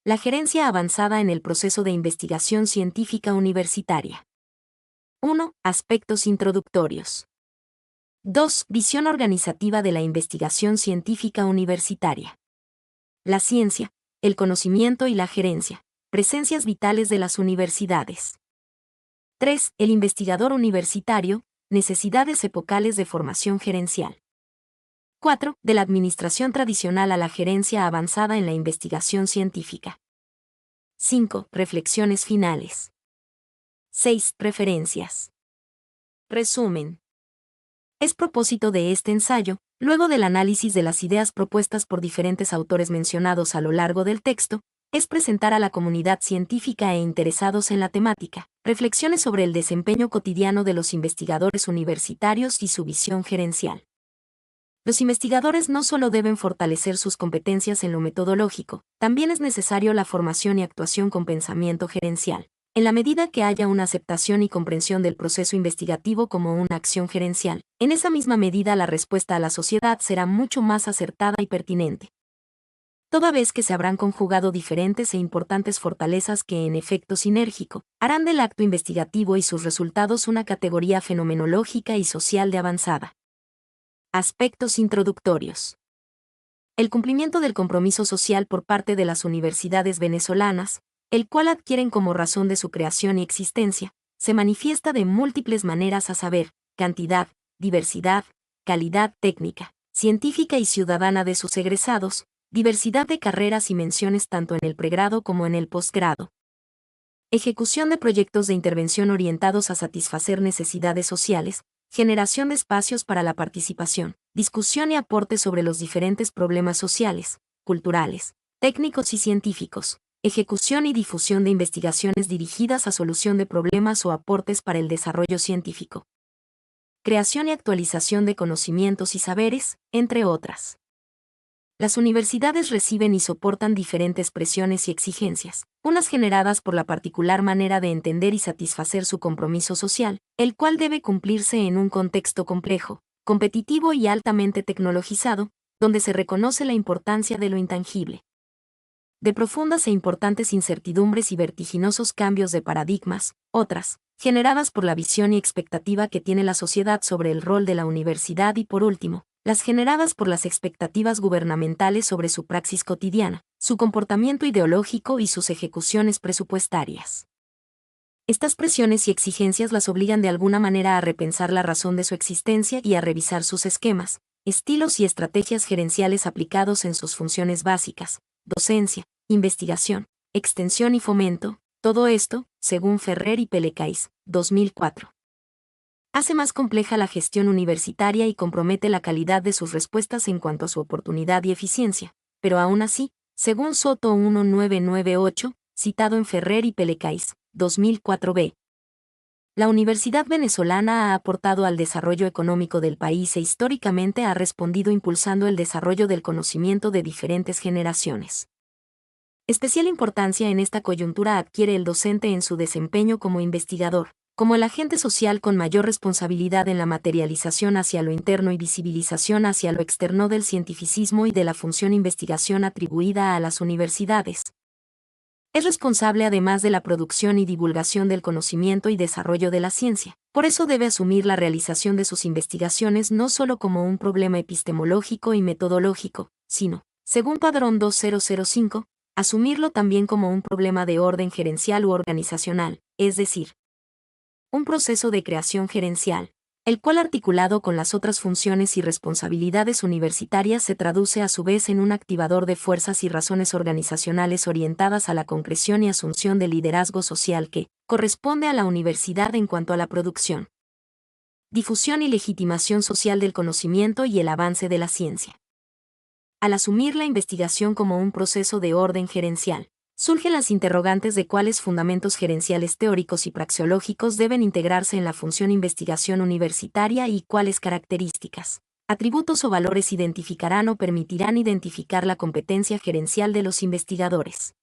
La gerencia avanzada en el proceso de investigación científica universitaria. 1. Aspectos introductorios. 2. Visión organizativa de la investigación científica universitaria. La ciencia, el conocimiento y la gerencia, presencias vitales de las universidades. 3. El investigador universitario, necesidades epocales de formación gerencial. 4. De la administración tradicional a la gerencia avanzada en la investigación científica. 5. Reflexiones finales. 6. Referencias. Resumen. Es propósito de este ensayo, luego del análisis de las ideas propuestas por diferentes autores mencionados a lo largo del texto, es presentar a la comunidad científica e interesados en la temática, reflexiones sobre el desempeño cotidiano de los investigadores universitarios y su visión gerencial. Los investigadores no solo deben fortalecer sus competencias en lo metodológico, también es necesario la formación y actuación con pensamiento gerencial. En la medida que haya una aceptación y comprensión del proceso investigativo como una acción gerencial, en esa misma medida la respuesta a la sociedad será mucho más acertada y pertinente. Toda vez que se habrán conjugado diferentes e importantes fortalezas que en efecto sinérgico, harán del acto investigativo y sus resultados una categoría fenomenológica y social de avanzada. Aspectos introductorios. El cumplimiento del compromiso social por parte de las universidades venezolanas, el cual adquieren como razón de su creación y existencia, se manifiesta de múltiples maneras, a saber, cantidad, diversidad, calidad técnica, científica y ciudadana de sus egresados, diversidad de carreras y menciones tanto en el pregrado como en el posgrado. Ejecución de proyectos de intervención orientados a satisfacer necesidades sociales, generación de espacios para la participación, discusión y aporte sobre los diferentes problemas sociales, culturales, técnicos y científicos, ejecución y difusión de investigaciones dirigidas a solución de problemas o aportes para el desarrollo científico, creación y actualización de conocimientos y saberes, entre otras. Las universidades reciben y soportan diferentes presiones y exigencias, unas generadas por la particular manera de entender y satisfacer su compromiso social, el cual debe cumplirse en un contexto complejo, competitivo y altamente tecnologizado, donde se reconoce la importancia de lo intangible. De profundas e importantes incertidumbres y vertiginosos cambios de paradigmas, otras, generadas por la visión y expectativa que tiene la sociedad sobre el rol de la universidad y por último, las generadas por las expectativas gubernamentales sobre su praxis cotidiana, su comportamiento ideológico y sus ejecuciones presupuestarias. Estas presiones y exigencias las obligan de alguna manera a repensar la razón de su existencia y a revisar sus esquemas, estilos y estrategias gerenciales aplicados en sus funciones básicas, docencia, investigación, extensión y fomento, todo esto, según Ferrer y Pellecais, 2004. Hace más compleja la gestión universitaria y compromete la calidad de sus respuestas en cuanto a su oportunidad y eficiencia, pero aún así, según Soto 1998, citado en Ferrer y Pellecais, 2004b. La Universidad venezolana ha aportado al desarrollo económico del país e históricamente ha respondido impulsando el desarrollo del conocimiento de diferentes generaciones. Especial importancia en esta coyuntura adquiere el docente en su desempeño como investigador, como el agente social con mayor responsabilidad en la materialización hacia lo interno y visibilización hacia lo externo del cientificismo y de la función investigación atribuida a las universidades. Es responsable además de la producción y divulgación del conocimiento y desarrollo de la ciencia. Por eso debe asumir la realización de sus investigaciones no solo como un problema epistemológico y metodológico, sino, según Padrón 2005, asumirlo también como un problema de orden gerencial u organizacional, es decir, un proceso de creación gerencial, el cual articulado con las otras funciones y responsabilidades universitarias se traduce a su vez en un activador de fuerzas y razones organizacionales orientadas a la concreción y asunción del liderazgo social que corresponde a la universidad en cuanto a la producción, difusión y legitimación social del conocimiento y el avance de la ciencia. Al asumir la investigación como un proceso de orden gerencial, surgen las interrogantes de cuáles fundamentos gerenciales teóricos y praxeológicos deben integrarse en la función investigación universitaria y cuáles características, atributos o valores identificarán o permitirán identificar la competencia gerencial de los investigadores.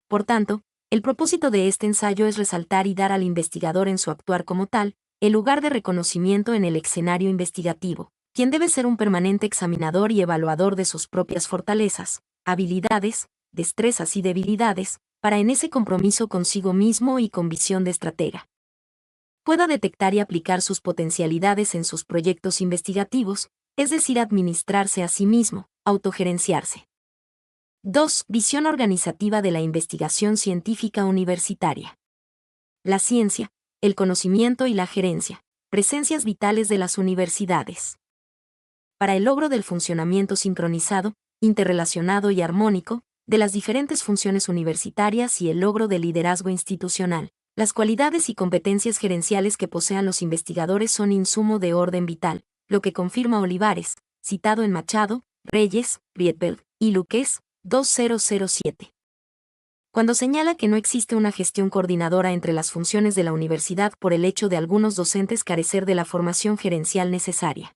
Por tanto, el propósito de este ensayo es resaltar y dar al investigador en su actuar como tal, el lugar de reconocimiento en el escenario investigativo, quien debe ser un permanente examinador y evaluador de sus propias fortalezas, habilidades, destrezas y debilidades, para en ese compromiso consigo mismo y con visión de estratega pueda detectar y aplicar sus potencialidades en sus proyectos investigativos, es decir, administrarse a sí mismo, autogerenciarse. 2. Visión organizativa de la investigación científica universitaria. La ciencia, el conocimiento y la gerencia, presencias vitales de las universidades. Para el logro del funcionamiento sincronizado, interrelacionado y armónico, de las diferentes funciones universitarias y el logro del liderazgo institucional, las cualidades y competencias gerenciales que posean los investigadores son insumo de orden vital, lo que confirma Olivares, citado en Machado, Reyes, Rietveld y Luqués, 2007. Cuando señala que no existe una gestión coordinadora entre las funciones de la universidad por el hecho de algunos docentes carecer de la formación gerencial necesaria.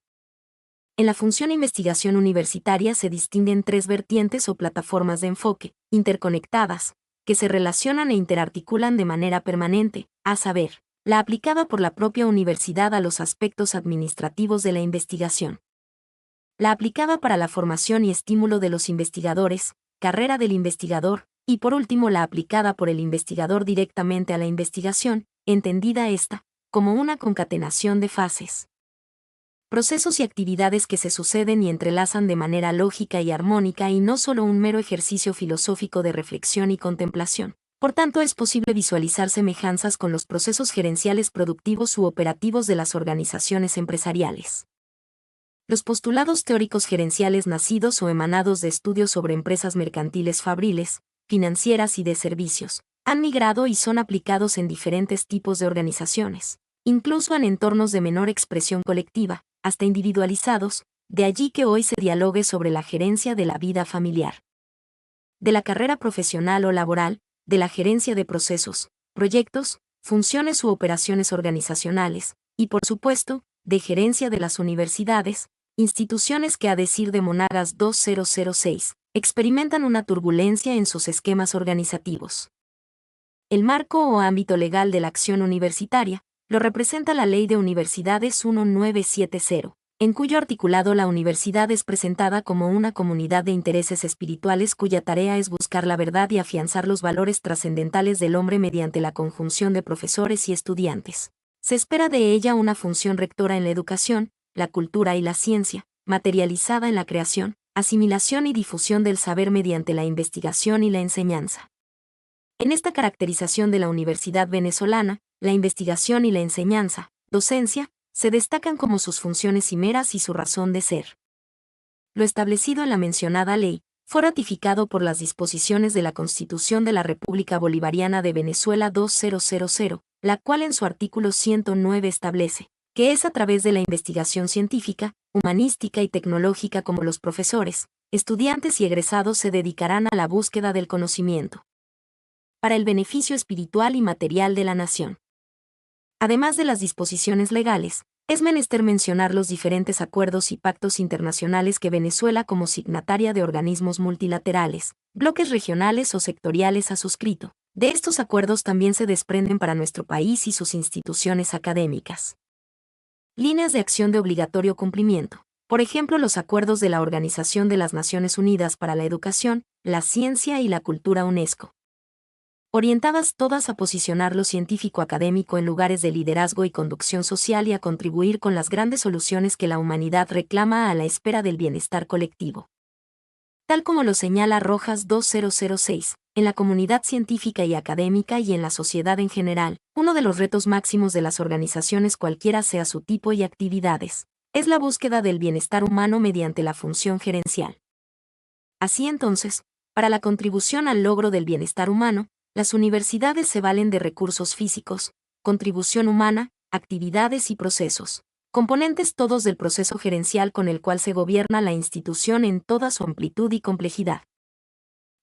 En la función investigación universitaria se distinguen tres vertientes o plataformas de enfoque, interconectadas, que se relacionan e interarticulan de manera permanente, a saber, la aplicada por la propia universidad a los aspectos administrativos de la investigación, la aplicada para la formación y estímulo de los investigadores, carrera del investigador, y por último la aplicada por el investigador directamente a la investigación, entendida esta como una concatenación de fases, procesos y actividades que se suceden y entrelazan de manera lógica y armónica y no solo un mero ejercicio filosófico de reflexión y contemplación. Por tanto, es posible visualizar semejanzas con los procesos gerenciales productivos u operativos de las organizaciones empresariales. Los postulados teóricos gerenciales nacidos o emanados de estudios sobre empresas mercantiles fabriles, financieras y de servicios, han migrado y son aplicados en diferentes tipos de organizaciones, incluso en entornos de menor expresión colectiva, hasta individualizados, de allí que hoy se dialogue sobre la gerencia de la vida familiar, de la carrera profesional o laboral, de la gerencia de procesos, proyectos, funciones u operaciones organizacionales, y por supuesto, de gerencia de las universidades, instituciones que a decir de Monagas 2006, experimentan una turbulencia en sus esquemas organizativos. El marco o ámbito legal de la acción universitaria lo representa la Ley de Universidades 1970, en cuyo articulado la universidad es presentada como una comunidad de intereses espirituales cuya tarea es buscar la verdad y afianzar los valores trascendentales del hombre mediante la conjunción de profesores y estudiantes. Se espera de ella una función rectora en la educación, la cultura y la ciencia, materializada en la creación, asimilación y difusión del saber mediante la investigación y la enseñanza. En esta caracterización de la universidad venezolana, la investigación y la enseñanza, docencia, se destacan como sus funciones cimeras y su razón de ser. Lo establecido en la mencionada ley fue ratificado por las disposiciones de la Constitución de la República Bolivariana de Venezuela 2000, la cual en su artículo 109 establece que es a través de la investigación científica, humanística y tecnológica como los profesores, estudiantes y egresados se dedicarán a la búsqueda del conocimiento para el beneficio espiritual y material de la nación. Además de las disposiciones legales, es menester mencionar los diferentes acuerdos y pactos internacionales que Venezuela como signataria de organismos multilaterales, bloques regionales o sectoriales ha suscrito. De estos acuerdos también se desprenden para nuestro país y sus instituciones académicas líneas de acción de obligatorio cumplimiento. Por ejemplo, los acuerdos de la Organización de las Naciones Unidas para la Educación, la Ciencia y la Cultura UNESCO, orientadas todas a posicionar lo científico-académico en lugares de liderazgo y conducción social y a contribuir con las grandes soluciones que la humanidad reclama a la espera del bienestar colectivo. Tal como lo señala Rojas 2006, en la comunidad científica y académica y en la sociedad en general, uno de los retos máximos de las organizaciones cualquiera sea su tipo y actividades, es la búsqueda del bienestar humano mediante la función gerencial. Así entonces, para la contribución al logro del bienestar humano, las universidades se valen de recursos físicos, contribución humana, actividades y procesos, componentes todos del proceso gerencial con el cual se gobierna la institución en toda su amplitud y complejidad.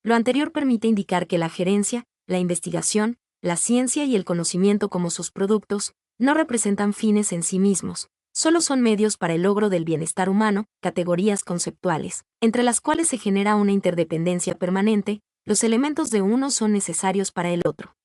Lo anterior permite indicar que la gerencia, la investigación, la ciencia y el conocimiento como sus productos, no representan fines en sí mismos, solo son medios para el logro del bienestar humano, categorías conceptuales, entre las cuales se genera una interdependencia permanente, los elementos de uno son necesarios para el otro.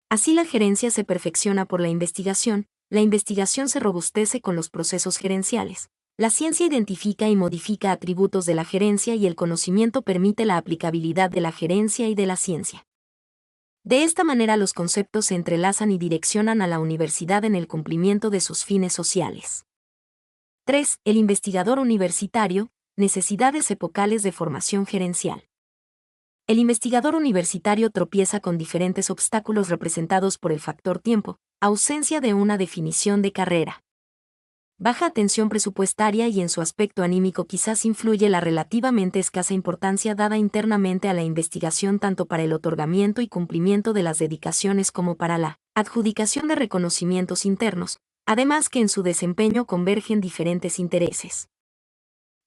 Así la gerencia se perfecciona por la investigación se robustece con los procesos gerenciales, La ciencia identifica y modifica atributos de la gerencia y el conocimiento permite la aplicabilidad de la gerencia y de la ciencia. De esta manera los conceptos se entrelazan y direccionan a la universidad en el cumplimiento de sus fines sociales. 3. El investigador universitario, necesidades epocales de formación gerencial. El investigador universitario tropieza con diferentes obstáculos representados por el factor tiempo, ausencia de una definición de carrera. Baja atención presupuestaria y en su aspecto anímico quizás influye la relativamente escasa importancia dada internamente a la investigación tanto para el otorgamiento y cumplimiento de las dedicaciones como para la adjudicación de reconocimientos internos, además que en su desempeño convergen diferentes intereses.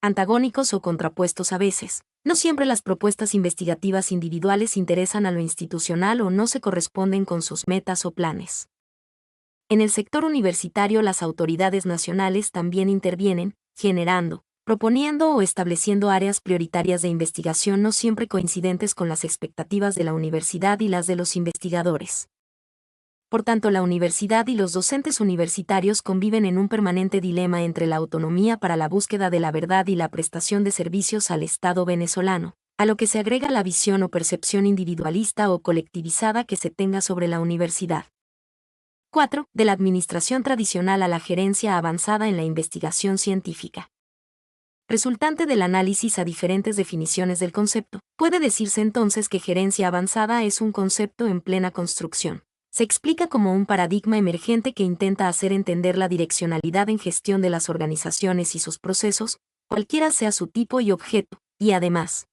Antagónicos o contrapuestos a veces. No siempre las propuestas investigativas individuales interesan a lo institucional o no se corresponden con sus metas o planes. En el sector universitario las autoridades nacionales también intervienen, generando, proponiendo o estableciendo áreas prioritarias de investigación no siempre coincidentes con las expectativas de la universidad y las de los investigadores. Por tanto, la universidad y los docentes universitarios conviven en un permanente dilema entre la autonomía para la búsqueda de la verdad y la prestación de servicios al Estado venezolano, a lo que se agrega la visión o percepción individualista o colectivizada que se tenga sobre la universidad. 4. De la administración tradicional a la gerencia avanzada en la investigación científica. Resultante del análisis a diferentes definiciones del concepto, puede decirse entonces que gerencia avanzada es un concepto en plena construcción. Se explica como un paradigma emergente que intenta hacer entender la direccionalidad en gestión de las organizaciones y sus procesos, cualquiera sea su tipo y objeto, y además,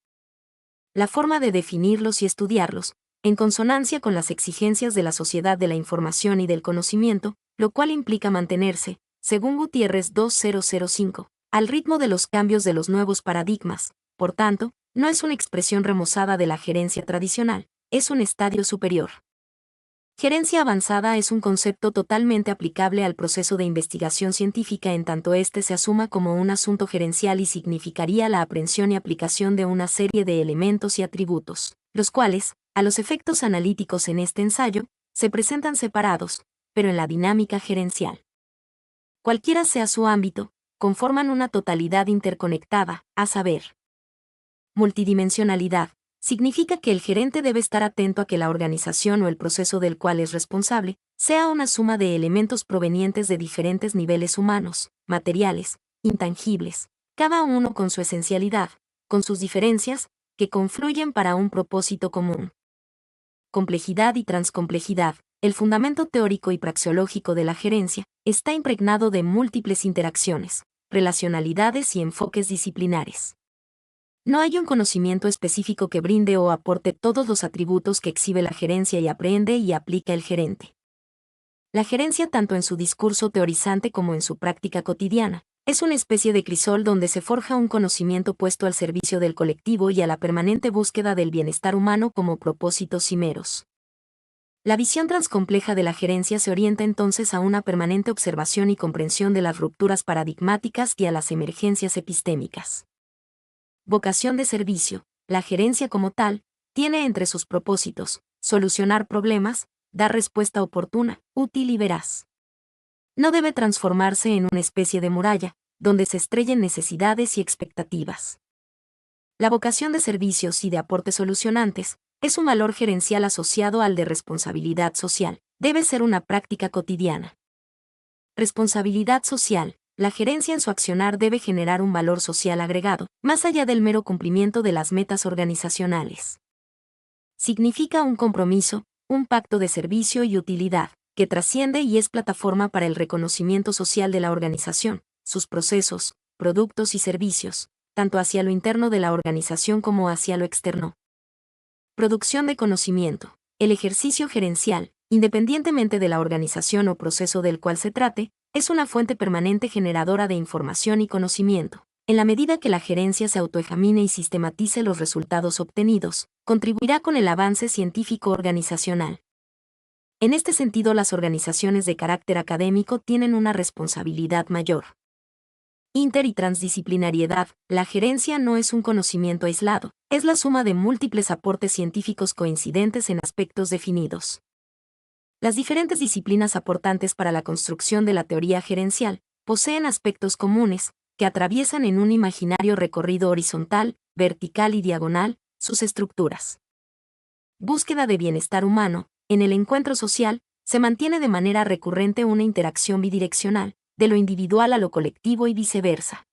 la forma de definirlos y estudiarlos, en consonancia con las exigencias de la sociedad de la información y del conocimiento, lo cual implica mantenerse, según Gutiérrez 2005, al ritmo de los cambios de los nuevos paradigmas. Por tanto, no es una expresión remozada de la gerencia tradicional, es un estadio superior. Gerencia avanzada es un concepto totalmente aplicable al proceso de investigación científica en tanto éste se asuma como un asunto gerencial y significaría la aprehensión y aplicación de una serie de elementos y atributos, los cuales, a los efectos analíticos en este ensayo, se presentan separados, pero en la dinámica gerencial, cualquiera sea su ámbito, conforman una totalidad interconectada, a saber, multidimensionalidad. Significa que el gerente debe estar atento a que la organización o el proceso del cual es responsable sea una suma de elementos provenientes de diferentes niveles humanos, materiales, intangibles, cada uno con su esencialidad, con sus diferencias, que confluyen para un propósito común. Complejidad y transcomplejidad. El fundamento teórico y praxeológico de la gerencia está impregnado de múltiples interacciones, relacionalidades y enfoques disciplinares. No hay un conocimiento específico que brinde o aporte todos los atributos que exhibe la gerencia y aprende y aplica el gerente. La gerencia, tanto en su discurso teorizante como en su práctica cotidiana, es una especie de crisol donde se forja un conocimiento puesto al servicio del colectivo y a la permanente búsqueda del bienestar humano como propósitos cimeros. La visión transcompleja de la gerencia se orienta entonces a una permanente observación y comprensión de las rupturas paradigmáticas y a las emergencias epistémicas. Vocación de servicio. La gerencia como tal, tiene entre sus propósitos, solucionar problemas, dar respuesta oportuna, útil y veraz. No debe transformarse en una especie de muralla, donde se estrellen necesidades y expectativas. La vocación de servicios y de aportes solucionantes es un valor gerencial asociado al de responsabilidad social. Debe ser una práctica cotidiana. Responsabilidad social. La gerencia en su accionar debe generar un valor social agregado, más allá del mero cumplimiento de las metas organizacionales. Significa un compromiso, un pacto de servicio y utilidad, que trasciende y es plataforma para el reconocimiento social de la organización, sus procesos, productos y servicios, tanto hacia lo interno de la organización como hacia lo externo. Producción de conocimiento. El ejercicio gerencial, independientemente de la organización o proceso del cual se trate, es una fuente permanente generadora de información y conocimiento. En la medida que la gerencia se autoexamine y sistematice los resultados obtenidos, contribuirá con el avance científico organizacional. En este sentido, las organizaciones de carácter académico tienen una responsabilidad mayor. Inter- y transdisciplinariedad. La gerencia no es un conocimiento aislado, es la suma de múltiples aportes científicos coincidentes en aspectos definidos. Las diferentes disciplinas aportantes para la construcción de la teoría gerencial poseen aspectos comunes, que atraviesan en un imaginario recorrido horizontal, vertical y diagonal, sus estructuras. Búsqueda de bienestar humano. En el encuentro social, se mantiene de manera recurrente una interacción bidireccional, de lo individual a lo colectivo y viceversa.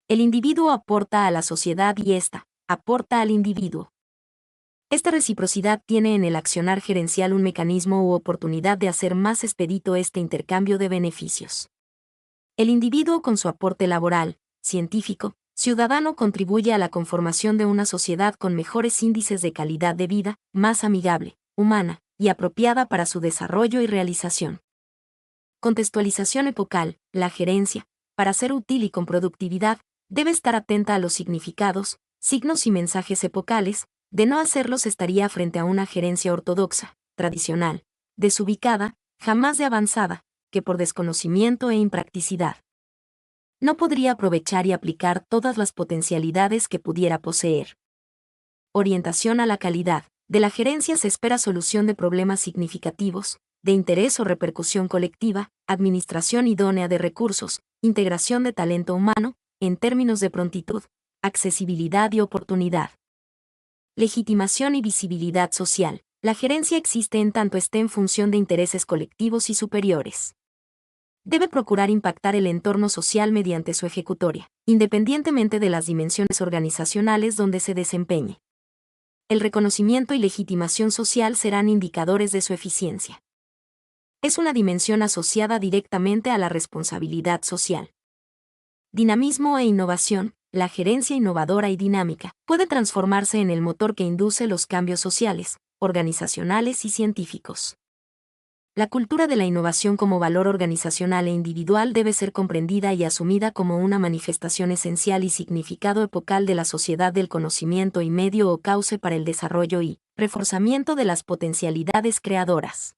El individuo aporta a la sociedad y ésta aporta al individuo. Esta reciprocidad tiene en el accionar gerencial un mecanismo u oportunidad de hacer más expedito este intercambio de beneficios. El individuo con su aporte laboral, científico, ciudadano contribuye a la conformación de una sociedad con mejores índices de calidad de vida, más amigable, humana y apropiada para su desarrollo y realización. Contextualización epocal. La gerencia, para ser útil y con productividad, debe estar atenta a los significados, signos y mensajes epocales. De no hacerlos estaría frente a una gerencia ortodoxa, tradicional, desubicada, jamás de avanzada, que por desconocimiento e impracticidad no podría aprovechar y aplicar todas las potencialidades que pudiera poseer. Orientación a la calidad. De la gerencia se espera solución de problemas significativos, de interés o repercusión colectiva, administración idónea de recursos, integración de talento humano, en términos de prontitud, accesibilidad y oportunidad. Legitimación y visibilidad social. La gerencia existe en tanto esté en función de intereses colectivos y superiores. Debe procurar impactar el entorno social mediante su ejecutoria, independientemente de las dimensiones organizacionales donde se desempeñe. El reconocimiento y legitimación social serán indicadores de su eficiencia. Es una dimensión asociada directamente a la responsabilidad social. Dinamismo e innovación. La gerencia innovadora y dinámica puede transformarse en el motor que induce los cambios sociales, organizacionales y científicos. La cultura de la innovación como valor organizacional e individual debe ser comprendida y asumida como una manifestación esencial y significado epocal de la sociedad del conocimiento y medio o cauce para el desarrollo y reforzamiento de las potencialidades creadoras.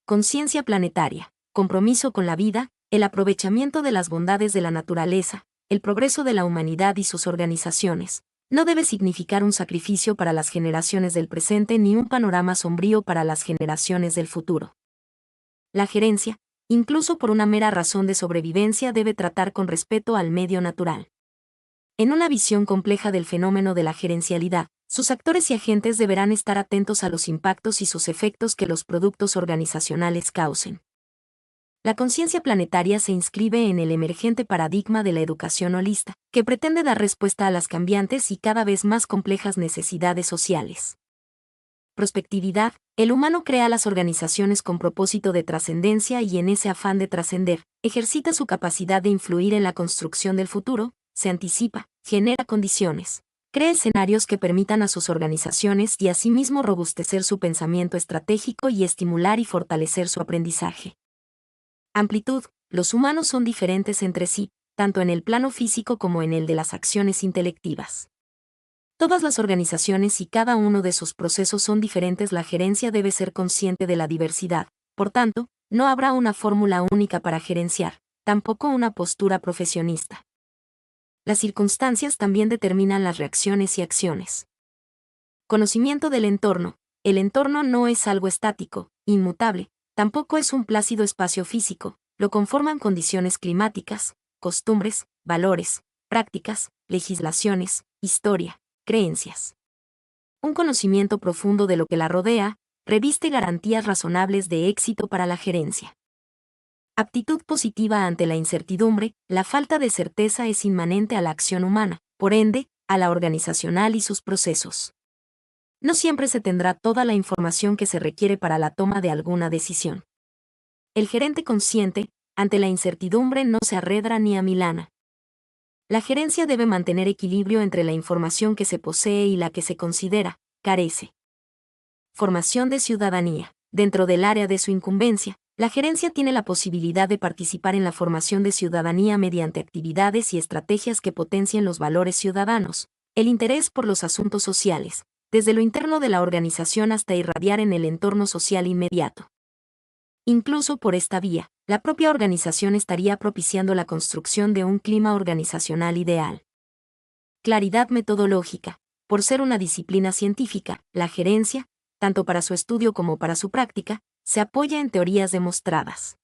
Conciencia planetaria, compromiso con la vida, el aprovechamiento de las bondades de la naturaleza, el progreso de la humanidad y sus organizaciones, no debe significar un sacrificio para las generaciones del presente ni un panorama sombrío para las generaciones del futuro. La gerencia, incluso por una mera razón de sobrevivencia, debe tratar con respeto al medio natural. En una visión compleja del fenómeno de la gerencialidad, sus actores y agentes deberán estar atentos a los impactos y sus efectos que los productos organizacionales causen. La conciencia planetaria se inscribe en el emergente paradigma de la educación holista, que pretende dar respuesta a las cambiantes y cada vez más complejas necesidades sociales. Prospectividad. El humano crea las organizaciones con propósito de trascendencia y en ese afán de trascender, ejercita su capacidad de influir en la construcción del futuro, se anticipa, genera condiciones, crea escenarios que permitan a sus organizaciones y asimismo robustecer su pensamiento estratégico y estimular y fortalecer su aprendizaje. Amplitud. Los humanos son diferentes entre sí, tanto en el plano físico como en el de las acciones intelectivas. Todas las organizaciones y cada uno de sus procesos son diferentes. La gerencia debe ser consciente de la diversidad, por tanto, no habrá una fórmula única para gerenciar, tampoco una postura profesionista. Las circunstancias también determinan las reacciones y acciones. Conocimiento del entorno. El entorno no es algo estático, inmutable, tampoco es un plácido espacio físico, lo conforman condiciones climáticas, costumbres, valores, prácticas, legislaciones, historia, creencias. Un conocimiento profundo de lo que la rodea reviste garantías razonables de éxito para la gerencia. Aptitud positiva ante la incertidumbre. La falta de certeza es inmanente a la acción humana, por ende, a la organizacional y sus procesos. No siempre se tendrá toda la información que se requiere para la toma de alguna decisión. El gerente consciente, ante la incertidumbre, no se arredra ni amilana. La gerencia debe mantener equilibrio entre la información que se posee y la que se considera carece. Formación de ciudadanía. Dentro del área de su incumbencia, la gerencia tiene la posibilidad de participar en la formación de ciudadanía mediante actividades y estrategias que potencien los valores ciudadanos, el interés por los asuntos sociales, desde lo interno de la organización hasta irradiar en el entorno social inmediato. Incluso por esta vía, la propia organización estaría propiciando la construcción de un clima organizacional ideal. Claridad metodológica. Por ser una disciplina científica, la gerencia, tanto para su estudio como para su práctica, se apoya en teorías demostradas.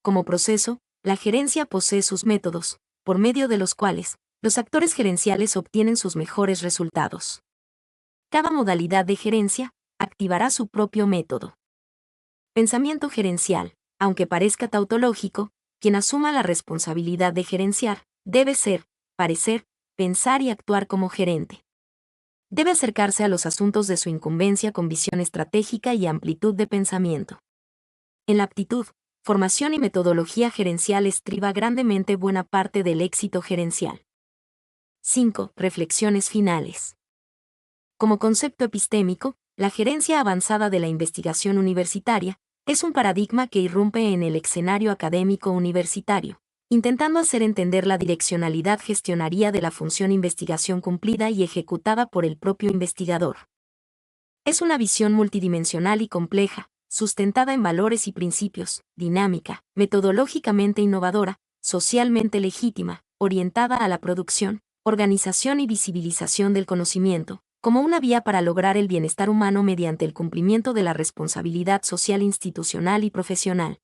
Como proceso, la gerencia posee sus métodos, por medio de los cuales los actores gerenciales obtienen sus mejores resultados. Cada modalidad de gerencia activará su propio método. Pensamiento gerencial. Aunque parezca tautológico, quien asuma la responsabilidad de gerenciar debe ser, parecer, pensar y actuar como gerente. Debe acercarse a los asuntos de su incumbencia con visión estratégica y amplitud de pensamiento. En la aptitud, formación y metodología gerencial estriba grandemente buena parte del éxito gerencial. 5. Reflexiones finales. Como concepto epistémico, la gerencia avanzada de la investigación universitaria es un paradigma que irrumpe en el escenario académico universitario, intentando hacer entender la direccionalidad gestionaria de la función investigación cumplida y ejecutada por el propio investigador. Es una visión multidimensional y compleja, sustentada en valores y principios, dinámica, metodológicamente innovadora, socialmente legítima, orientada a la producción, organización y visibilización del conocimiento, como una vía para lograr el bienestar humano mediante el cumplimiento de la responsabilidad social institucional y profesional.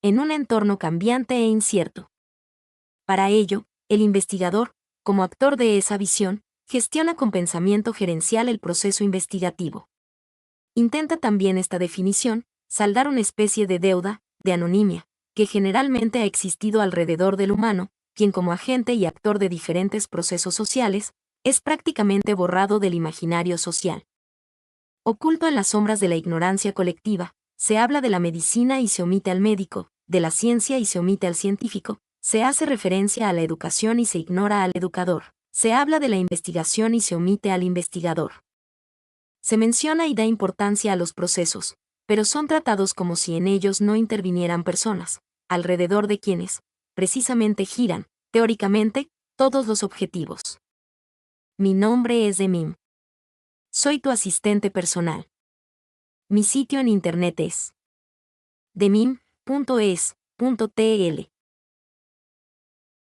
En un entorno cambiante e incierto. Para ello, el investigador, como actor de esa visión, gestiona con pensamiento gerencial el proceso investigativo. Intenta también esta definición, saldar una especie de deuda, de anonimia, que generalmente ha existido alrededor del humano, quien como agente y actor de diferentes procesos sociales, es prácticamente borrado del imaginario social. Oculto en las sombras de la ignorancia colectiva, se habla de la medicina y se omite al médico, de la ciencia y se omite al científico, se hace referencia a la educación y se ignora al educador, se habla de la investigación y se omite al investigador. Se menciona y da importancia a los procesos, pero son tratados como si en ellos no intervinieran personas, alrededor de quienes, precisamente giran, teóricamente, todos los objetivos. Mi nombre es Demim. Soy tu asistente personal. Mi sitio en internet es demim.es.tl.